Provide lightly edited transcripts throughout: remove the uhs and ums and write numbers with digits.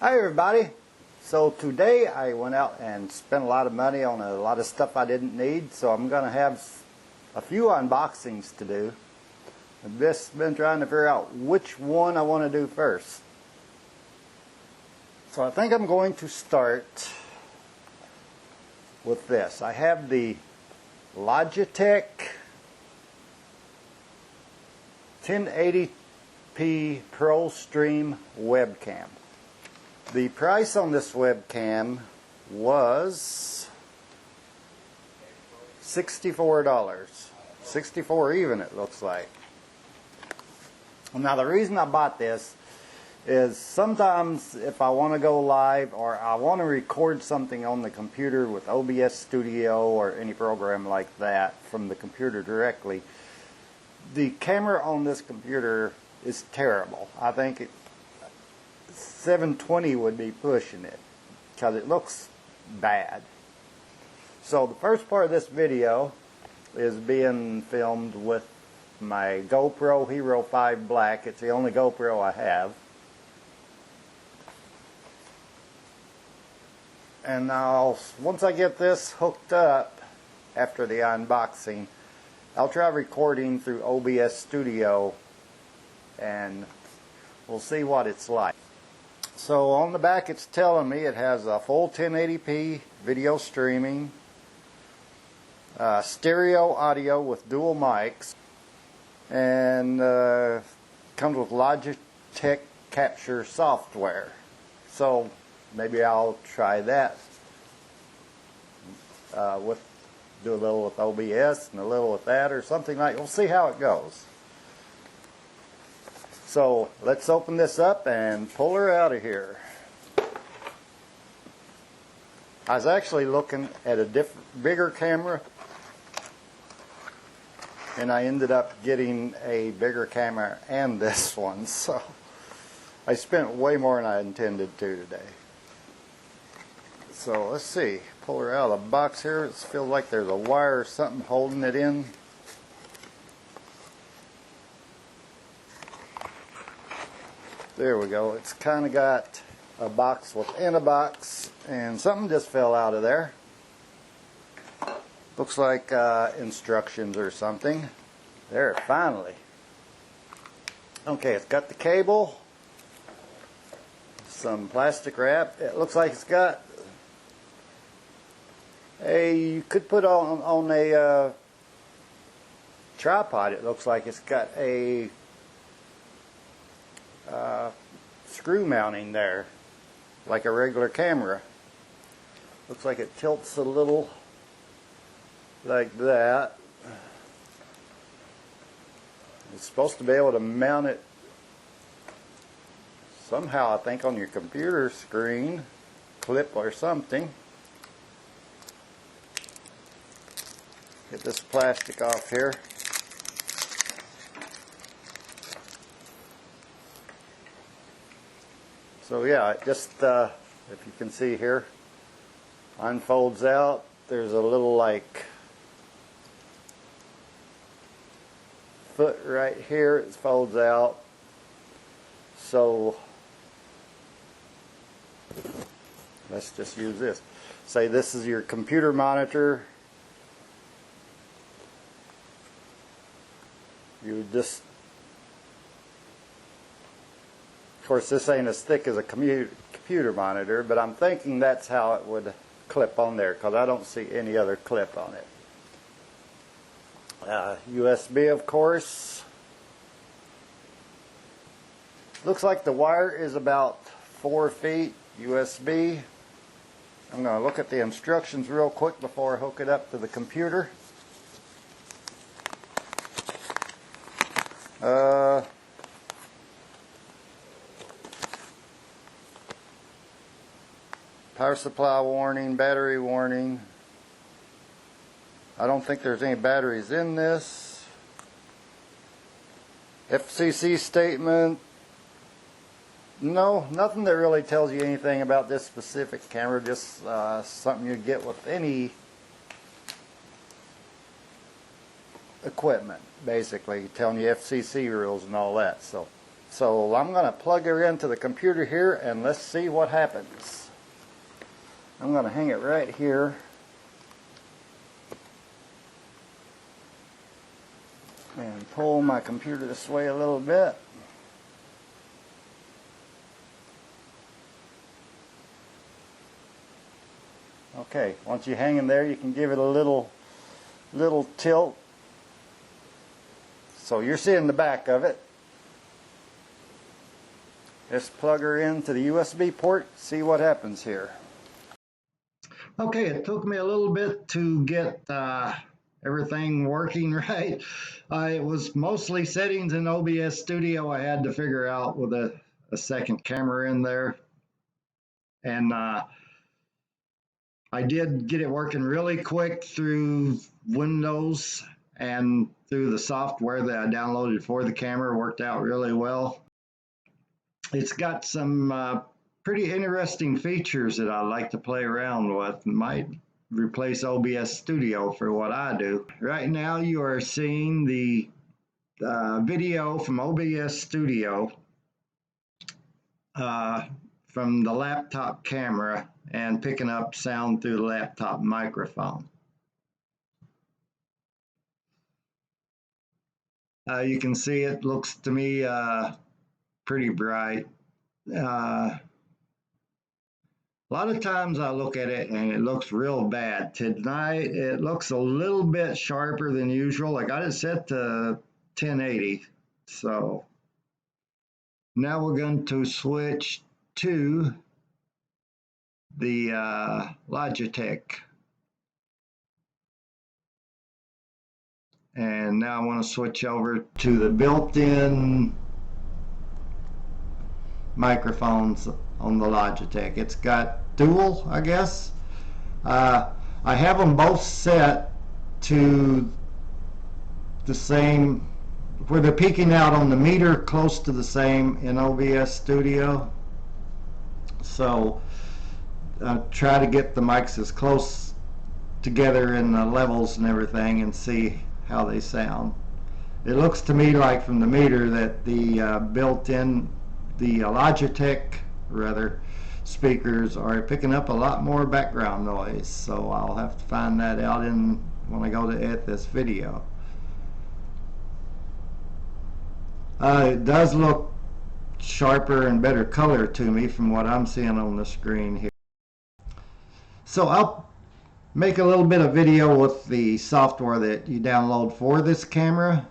Hi everybody. So today I went out and spent a lot of money on a lot of stuff I didn't need, so I'm going to have a few unboxings to do. I've just been trying to figure out which one I want to do first. So I think I'm going to start with this. I have the Logitech 1080p Pro Stream webcam. The price on this webcam was $64. $64 even, it looks like. Now the reason I bought this is sometimes if I want to go live or I want to record something on the computer with OBS Studio or any program like that from the computer directly, the camera on this computer is terrible. I think 720 would be pushing it because it looks bad. So the first part of this video is being filmed with my GoPro Hero 5 Black. It's the only GoPro I have. And now once I get this hooked up after the unboxing, I'll try recording through OBS Studio and we'll see what it's like. So on the back it's telling me it has a full 1080p video streaming, stereo audio with dual mics, and comes with Logitech capture software. So maybe I'll try that do a little with OBS and a little with that or something like. We'll see how it goes. So let's open this up and pull her out of here. I was actually looking at a bigger camera, and I ended up getting a bigger camera and this one. So I spent way more than I intended to today. So let's see. Pull her out of the box here. It feels like there's a wire or something holding it in. There we go. It's kind of got a box within a box, and something just fell out of there. Looks like instructions or something. There, finally. Okay, it's got the cable, some plastic wrap. It looks like it's got you could put on a tripod. It looks like it's got a screw mounting there, like a regular camera. Looks like it tilts a little like that. It's supposed to be able to mount it somehow, I think, on your computer screen, clip or something. Get this plastic off here. So yeah, it just, if you can see here, unfolds out. There's a little like foot right here. It folds out. So let's just use this. Say this is your computer monitor. You just, of course this ain't as thick as a computer monitor, but I'm thinking that's how it would clip on there because I don't see any other clip on it. USB, of course. Looks like the wire is about 4 feet USB. I'm going to look at the instructions real quick before I hook it up to the computer. Power supply warning, battery warning. I don't think there's any batteries in this. FCC statement. No, nothing that really tells you anything about this specific camera. Just something you get with any equipment, basically telling you FCC rules and all that. So So I'm going to plug her into the computer here and let's see what happens. I'm going to hang it right here. And pull my computer this way a little bit. Okay, once you hang in there, you can give it a little tilt. So you're seeing the back of it. Just plug her into the USB port, see what happens here. Okay, it took me a little bit to get everything working right. It was mostly settings in OBS Studio I had to figure out with a second camera in there. And I did get it working really quick through Windows and through the software that I downloaded for the camera. Worked out really well. It's got some pretty interesting features that I like to play around with. Might replace OBS Studio for what I do. Right now you are seeing the video from OBS Studio from the laptop camera and picking up sound through the laptop microphone. You can see it looks to me pretty bright. A lot of times I look at it and it looks real bad. Tonight it looks a little bit sharper than usual. I got it set to 1080. So now we're going to switch to the Logitech. And now I want to switch over to the built-in microphones on the Logitech. It's got dual, I guess. I have them both set to the same, where they're peaking out on the meter, close to the same in OBS Studio. So try to get the mics as close together in the levels and everything and see how they sound. It looks to me like from the meter that the built-in, the Logitech rather, speakers are picking up a lot more background noise, so I'll have to find that out when I go to edit this video. It does look sharper and better color to me from what I'm seeing on the screen here. So I'll make a little bit of video with the software that you download for this camera.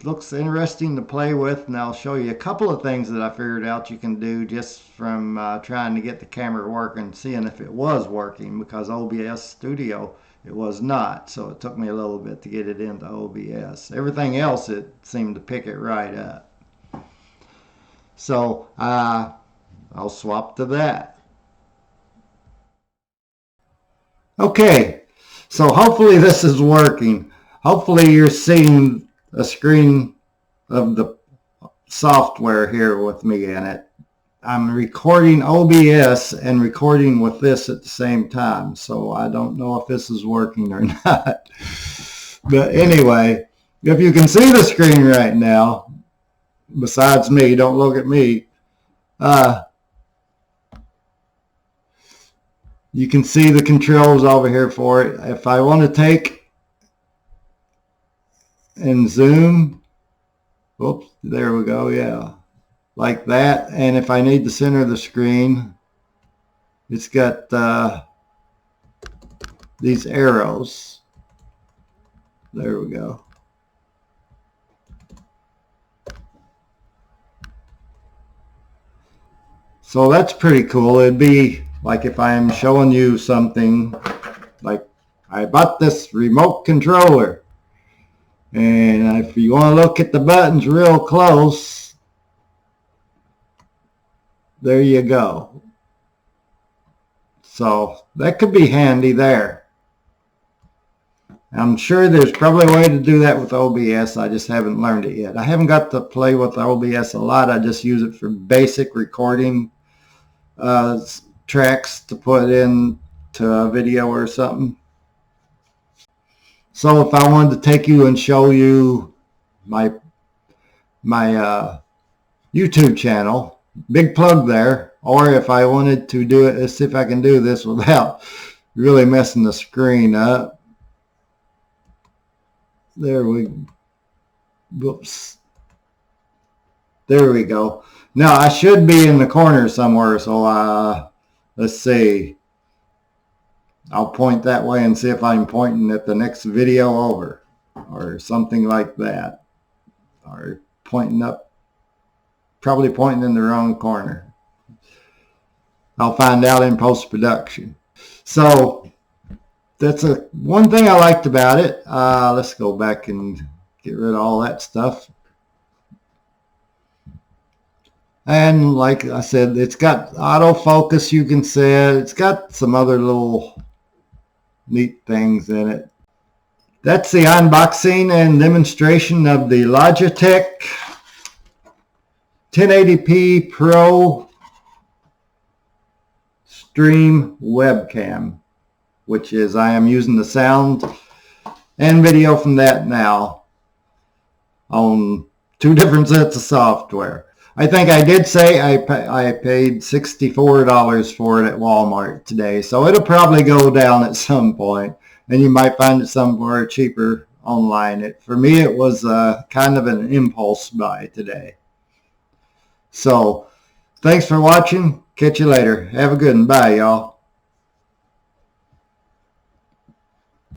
Looks interesting to play with, and I'll show you a couple of things that I figured out you can do just from trying to get the camera working, seeing if it was working, because OBS Studio it was not, so it took me a little bit to get it into OBS. Everything else it seemed to pick it right up. So I'll swap to that. Okay, so hopefully this is working. Hopefully you're seeing a screen of the software here with me in it. I'm recording OBS and recording with this at the same time, so I don't know if this is working or not. But anyway, if you can see the screen right now, besides me, don't look at me, you can see the controls over here for it. If I want to take and zoom, oops, there we go, yeah, like that. And if I need to center the screen, it's got these arrows. There we go. So that's pretty cool. It'd be like if I'm showing you something, like I bought this remote controller, and if you want to look at the buttons real close, there you go. So that could be handy there. I'm sure there's probably a way to do that with OBS. I just haven't learned it yet. I haven't got to play with OBS a lot. I just use it for basic recording tracks to put in to a video or something. So if I wanted to take you and show you my YouTube channel. Big plug there. Or if I wanted to do it, let's see if I can do this without really messing the screen up. Whoops. There we go. Now I should be in the corner somewhere, so let's see. I'll point that way and see if I'm pointing at the next video over or something like that. Or pointing up, probably pointing in the wrong corner. I'll find out in post-production. So that's one thing I liked about it. Let's go back and get rid of all that stuff. And like I said, it's got autofocus, you can set. It's got some other little neat things in it. That's the unboxing and demonstration of the Logitech 1080p Pro Stream Webcam, which is I am using the sound and video from that now on 2 different sets of software. I think I did say I paid $64 for it at Walmart today, so it'll probably go down at some point, and you might find it somewhere cheaper online. For me, it was kind of an impulse buy today. So, thanks for watching. Catch you later. Have a good one. Bye, y'all.